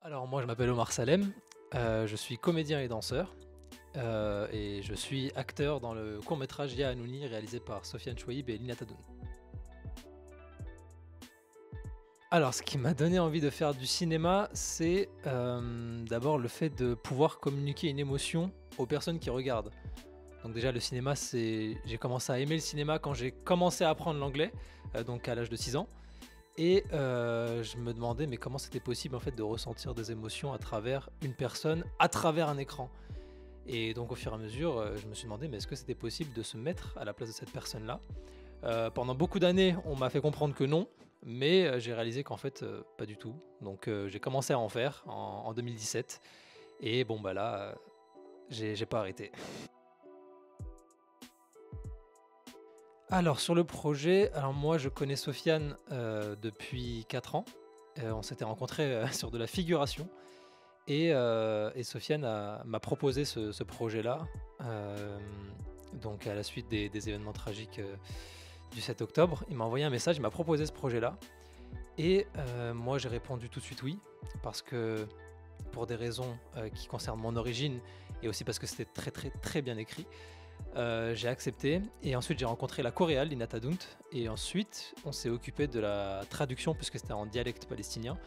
Alors moi je m'appelle Omar Salem, je suis comédien et danseur, et je suis acteur dans le court-métrage Ya Hanouni réalisé par Sofiane Chouaib et Lina Tadoun. Alors ce qui m'a donné envie de faire du cinéma, c'est, d'abord le fait de pouvoir communiquer une émotion aux personnes qui regardent. Donc déjà le cinéma, c'est j'ai commencé à aimer le cinéma quand j'ai commencé à apprendre l'anglais, donc à l'âge de 6 ans. Et je me demandais, mais comment c'était possible en fait de ressentir des émotions à travers une personne, à travers un écran? Et donc au fur et à mesure, je me suis demandé, mais est-ce que c'était possible de se mettre à la place de cette personne-là? Pendant beaucoup d'années, on m'a fait comprendre que non, mais j'ai réalisé qu'en fait, pas du tout. Donc j'ai commencé à en faire en 2017 et bon bah là, j'ai pas arrêté. Alors sur le projet, alors moi je connais Sofiane, depuis 4 ans. On s'était rencontrés, sur de la figuration et Sofiane m'a proposé ce projet-là, donc à la suite des événements tragiques, du 7 octobre. Il m'a envoyé un message, il m'a proposé ce projet-là et moi j'ai répondu tout de suite «oui» parce que pour des raisons, qui concernent mon origine et aussi parce que c'était très, très, très bien écrit. J'ai accepté et ensuite j'ai rencontré la coréale Lina Tadunt et ensuite on s'est occupé de la traduction puisque c'était en dialecte palestinien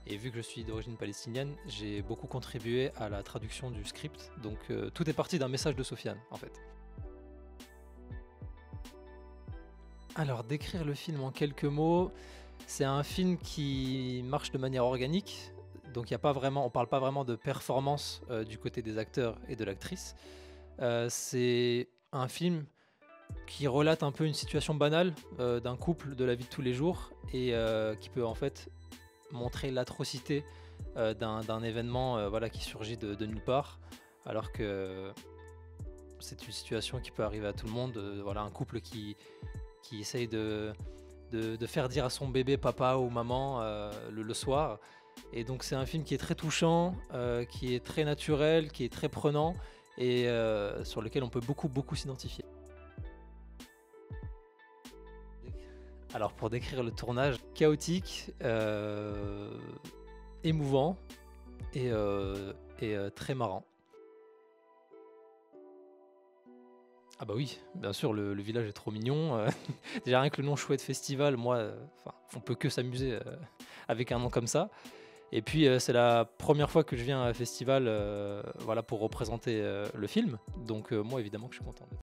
et vu que je suis d'origine palestinienne, j'ai beaucoup contribué à la traduction du script donc tout est parti d'un message de Sofiane, en fait. Alors décrire le film en quelques mots, c'est un film qui marche de manière organique, donc il y a pas vraiment on parle pas vraiment de performance, du côté des acteurs et de l'actrice. C'est un film qui relate un peu une situation banale, d'un couple de la vie de tous les jours et qui peut en fait montrer l'atrocité, d'un événement, voilà qui surgit de nulle part. Alors que c'est une situation qui peut arriver à tout le monde, voilà un couple qui essaye de faire dire à son bébé papa ou maman, le soir et donc c'est un film qui est très touchant, qui est très naturel, qui est très prenant et sur lequel on peut beaucoup, beaucoup s'identifier. Alors pour décrire le tournage, chaotique, émouvant et très marrant. Ah bah oui, bien sûr, le village est trop mignon, déjà rien que le nom Chouette Festival, moi, enfin, on peut que s'amuser, avec un nom comme ça et puis, c'est la première fois que je viens à un festival, voilà pour représenter, le film donc moi évidemment que je suis content d'être